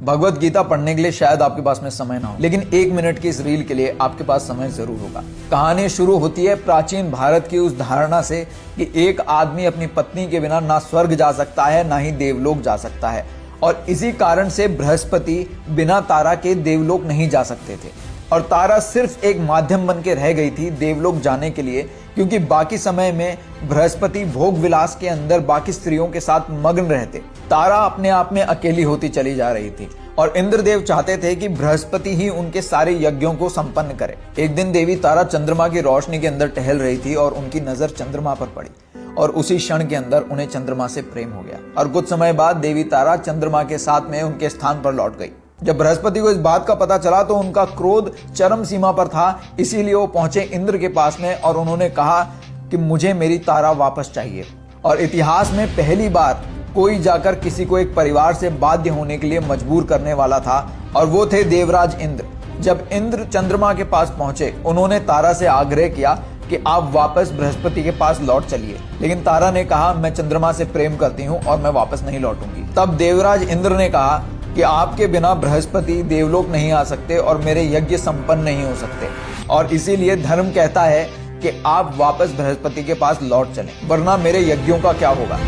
भगवत गीता पढ़ने के लिए शायद आपके पास में समय ना हो, लेकिन 1 मिनट की इस रील के लिए आपके पास समय जरूर होगा। कहानी शुरू होती है प्राचीन भारत की उस धारणा से कि एक आदमी अपनी पत्नी के बिना ना स्वर्ग जा सकता है ना ही देवलोक जा सकता है, और इसी कारण से बृहस्पति बिना तारा के देवलोक नहीं जा सकते थे और तारा सिर्फ एक माध्यम बन के रह गई थी देवलोक जाने के लिए, क्योंकि बाकी समय में बृहस्पति भोग विलास के अंदर बाकी स्त्रियों के साथ मग्न रहते। तारा अपने आप में अकेली होती चली जा रही थी और इंद्रदेव चाहते थे कि बृहस्पति ही उनके सारे यज्ञों को संपन्न करे। एक दिन देवी तारा चंद्रमा की रोशनी के अंदर टहल रही थी और उनकी नजर चंद्रमा पर पड़ी और उसी क्षण के अंदर उन्हें चंद्रमा से प्रेम हो गया और कुछ समय बाद देवी तारा चंद्रमा के साथ में उनके स्थान पर लौट गई। जब बृहस्पति को इस बात का पता चला तो उनका क्रोध चरम सीमा पर था, इसीलिए वो पहुंचे इंद्र के पास में और उन्होंने कहा कि मुझे मेरी तारा वापस चाहिए। और इतिहास में पहली बार कोई जाकर किसी को एक परिवार से बाध्य होने के लिए मजबूर करने वाला था और वो थे देवराज इंद्र। जब इंद्र चंद्रमा के पास पहुंचे, उन्होंने तारा से आग्रह किया कि आप वापस बृहस्पति के पास लौट चलिए, लेकिन तारा ने कहा मैं चंद्रमा से प्रेम करती हूँ और मैं वापस नहीं लौटूंगी। तब देवराज इंद्र ने कहा कि आपके बिना बृहस्पति देवलोक नहीं आ सकते और मेरे यज्ञ संपन्न नहीं हो सकते, और इसीलिए धर्म कहता है कि आप वापस बृहस्पति के पास लौट चलें, वरना मेरे यज्ञों का क्या होगा।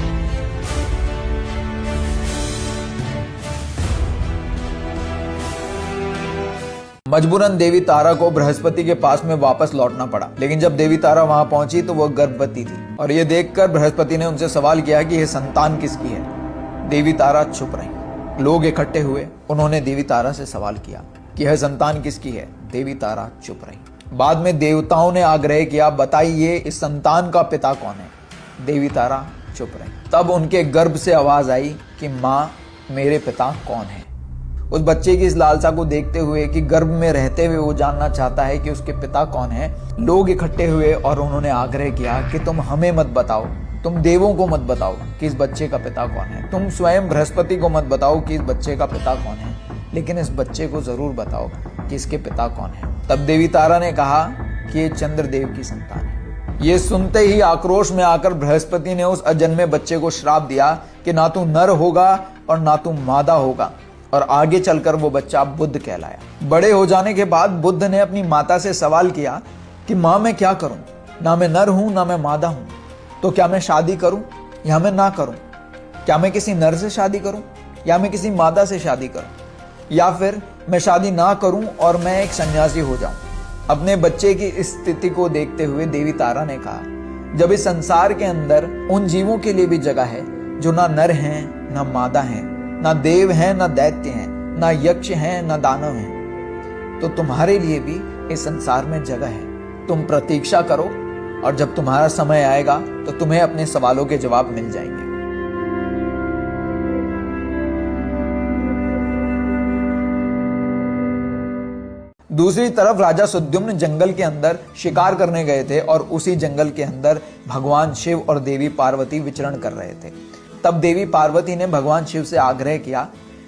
मजबूरन देवी तारा को बृहस्पति के पास में वापस लौटना पड़ा, लेकिन जब देवी तारा वहां पहुंची तो वह गर्भवती थी और यह देखकर बृहस्पति ने उनसे सवाल किया कि यह संतान किसकी है। देवी तारा चुप रही। लोग इकट्ठे हुए, उन्होंने देवी तारा से सवाल किया कि यह संतान किसकी है। देवी तारा चुप रही। बाद में देवताओं ने आग्रह किया बताइए इस संतान का पिता कौन है। देवी तारा चुप रही। तब उनके गर्भ से आवाज आई कि माँ मेरे पिता कौन है। उस बच्चे की इस लालसा को देखते हुए कि गर्भ में रहते हुए वो जानना चाहता है कि उसके पिता कौन है, लोग इकट्ठे हुए और उन्होंने आग्रह किया कि तुम हमें मत बताओ, तुम देवों को मत बताओ कि इस बच्चे का पिता कौन है, तुम स्वयं बृहस्पति को मत बताओ कि इस बच्चे का पिता कौन है, लेकिन इस बच्चे को जरूर बताओ कि इसके पिता कौन है। तब देवी तारा ने कहा कि ये चंद्रदेव की संतान है। ये सुनते ही आक्रोश में आकर बृहस्पति ने उस अजन्मे बच्चे को श्राप दिया कि ना तू नर होगा और ना तू मादा होगा, और आगे चलकर वो बच्चा बुद्ध कहलाया। बड़े हो जाने के बाद बुद्ध ने अपनी माता से सवाल किया कि माँ मैं क्या करूं, ना मैं नर हूं ना मैं मादा हूं, तो क्या मैं शादी करूं या मैं ना करूं? क्या मैं किसी नर से शादी करूं या मैं किसी मादा से शादी करूं, या फिर मैं शादी ना करूं और मैं एक सन्यासी हो जाऊं? अपने बच्चे की इस स्थिति को देखते हुए देवी तारा ने कहा जब इस संसार के अंदर उन जीवों के लिए भी जगह है जो ना नर हैं ना मादा हैं, ना देव हैं ना दैत्य हैं, ना यक्ष हैं ना दानव हैं, तो तुम्हारे लिए भी इस संसार में जगह है। तुम प्रतीक्षा करो और जब तुम्हारा समय आएगा तो तुम्हें अपने सवालों के जवाब मिल जाएंगे। दूसरी तरफ राजा सुद्युम्न जंगल के अंदर शिकार करने गए थे और उसी जंगल के अंदर भगवान शिव और देवी पार्वती विचरण कर रहे थे। तब देवी पार्वती ने भगवान शिव से आग्रह किया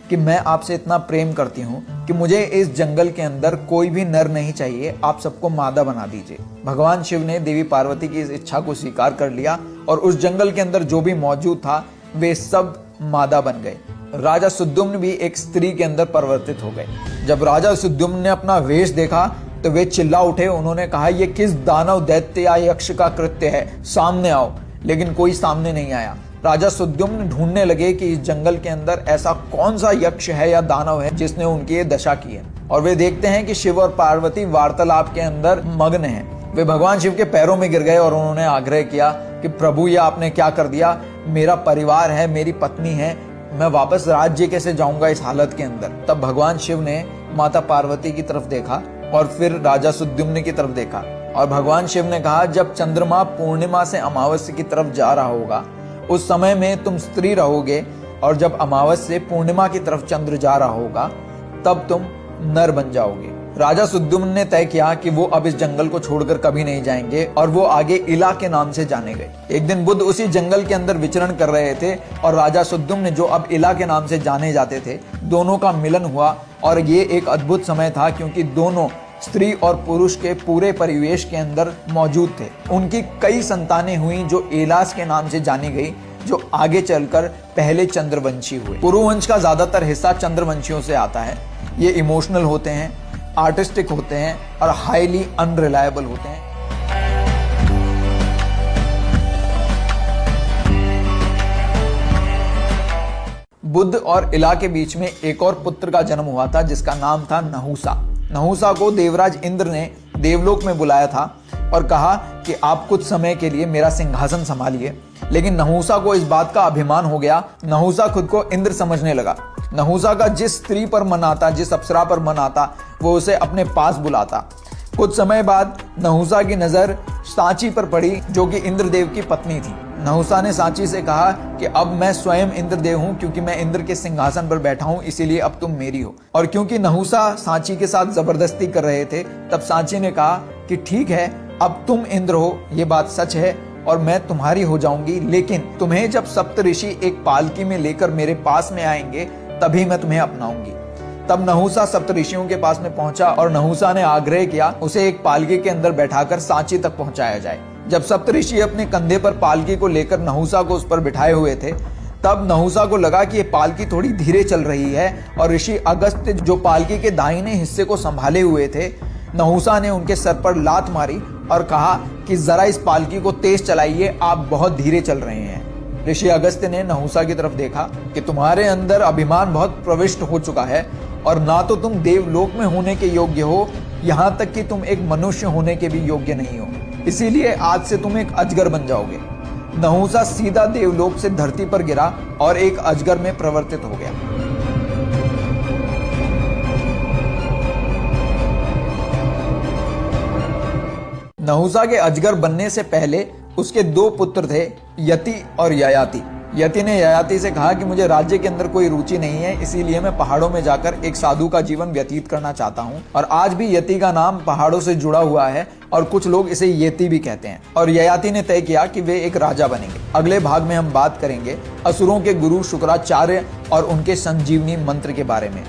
कि मैं आपसे इतना प्रेम करती हूँ कि मुझे इस जंगल के अंदर कोई भी नर नहीं चाहिए, आप सबको मादा बना दीजिए। भगवान शिव ने देवी पार्वती की इस इच्छा को स्वीकार कर लिया और उस जंगल के अंदर जो भी मौजूद था वे सब मादा बन गए। राजा सुद्युम्न भी एक स्त्री के अंदर परिवर्तित हो गए। जब राजा सुद्युम्न ने अपना वेश देखा तो वे चिल्ला उठे। उन्होंने कहा ये किस दानव दैत्य या यक्ष का कृत्य है, सामने आओ। लेकिन कोई सामने नहीं आया। राजा सुद्युम्न ढूंढने लगे कि इस जंगल के अंदर ऐसा कौन सा यक्ष है या दानव है जिसने उनकी ये दशा की है, और वे देखते हैं कि शिव और पार्वती वार्तालाप के अंदर मग्न हैं। वे भगवान शिव के पैरों में गिर गए और उन्होंने आग्रह किया कि प्रभु ये आपने क्या कर दिया, मेरा परिवार है, मेरी पत्नी है, मैं वापस राज्य कैसे जाऊंगा इस हालत के अंदर। तब भगवान शिव ने माता पार्वती की तरफ देखा और फिर राजा सुद्युम्न की तरफ देखा और भगवान शिव ने कहा जब चंद्रमा पूर्णिमा से अमावस्या की तरफ जा रहा होगा उस समय में तुम स्त्री रहोगे, और जब अमावस्या से पूर्णिमा की तरफ चंद्र जा रहा होगा तब तुम नर बन जाओगे। राजा सुद्युम्न ने तय किया कि वो अब इस जंगल को छोड़कर कभी नहीं जाएंगे और वो आगे इला के नाम से जाने गए। एक दिन बुद्ध उसी जंगल के अंदर विचरण कर रहे थे और राजा सुद्युम्न जो अब इला के नाम से जाने जाते थे, दोनों का मिलन हुआ और ये एक अद्भुत समय था क्योंकि दोनों स्त्री और पुरुष के पूरे परिवेश के अंदर मौजूद थे। उनकी कई संतानें हुई जो एलास के नाम से जानी गई, जो आगे चलकर पहले चंद्रवंशी हुए। पुरुवंश का ज्यादातर हिस्सा चंद्रवंशियों से आता है। ये इमोशनल होते हैं, आर्टिस्टिक होते हैं और हाईली अनरिलायबल होते हैं। बुद्ध और इला के बीच में एक और पुत्र का जन्म हुआ था जिसका नाम था नहुसा। नहुसा को देवराज इंद्र ने देवलोक में बुलाया था और कहा कि आप कुछ समय के लिए मेरा सिंहासन संभालिए। लेकिन नहुसा को इस बात का अभिमान हो गया। नहुसा खुद को इंद्र समझने लगा। नहुसा का जिस स्त्री पर मन आता, जिस अप्सरा पर मन आता, वो उसे अपने पास बुलाता। कुछ समय बाद नहुसा की नजर सांची पर पड़ी जो कि इंद्रदेव की पत्नी थी। नहुसा ने सांची से कहा कि अब मैं स्वयं इंद्रदेव हूं, क्योंकि मैं इंद्र के सिंहासन पर बैठा हूं, इसीलिए अब तुम मेरी हो। और क्योंकि नहुसा सांची के साथ जबरदस्ती कर रहे थे, तब सांची ने कहा कि ठीक है, अब तुम इंद्र हो, ये बात सच है और मैं तुम्हारी हो जाऊंगी, लेकिन तुम्हें जब सप्तऋषि एक पालकी में लेकर मेरे पास में आएंगे तभी मैं तुम्हें अपनाऊंगी। तब नहुसा सप्तऋषियों के पास में पहुंचा और नहुसा ने आग्रह किया उसे एक पालकी के अंदर बैठाकर सांची तक पहुंचाया जाए। जब सप्तऋषि अपने कंधे पर पालकी को लेकर नहुसा को उस पर बिठाए हुए थे, तब नहुसा को लगा कि ये पालकी थोड़ी धीरे चल रही है और ऋषि अगस्त्य जो पालकी के दाहिने हिस्से को संभाले हुए थे, नहुसा ने उनके सर पर लात मारी और कहा कि जरा इस पालकी को तेज चलाइए, आप बहुत धीरे चल रहे हैं। ऋषि अगस्त्य ने नहुसा की तरफ देखा कि तुम्हारे अंदर अभिमान बहुत प्रविष्ट हो चुका है और ना तो तुम देवलोक में होने के योग्य हो, यहाँ तक कि तुम एक मनुष्य होने के भी योग्य नहीं हो, इसीलिए आज से तुम एक अजगर बन जाओगे। नहुसा सीधा देवलोक से धरती पर गिरा और एक अजगर में परिवर्तित हो गया। नहुसा के अजगर बनने से पहले उसके दो पुत्र थे, यति और ययाति। यति ने ययाति से कहा कि मुझे राज्य के अंदर कोई रुचि नहीं है, इसीलिए मैं पहाड़ों में जाकर एक साधु का जीवन व्यतीत करना चाहता हूँ। और आज भी यति का नाम पहाड़ों से जुड़ा हुआ है और कुछ लोग इसे येती भी कहते हैं। और ययाति ने तय किया कि वे एक राजा बनेंगे। अगले भाग में हम बात करेंगे असुरों के गुरु शुक्राचार्य और उनके संजीवनी मंत्र के बारे में।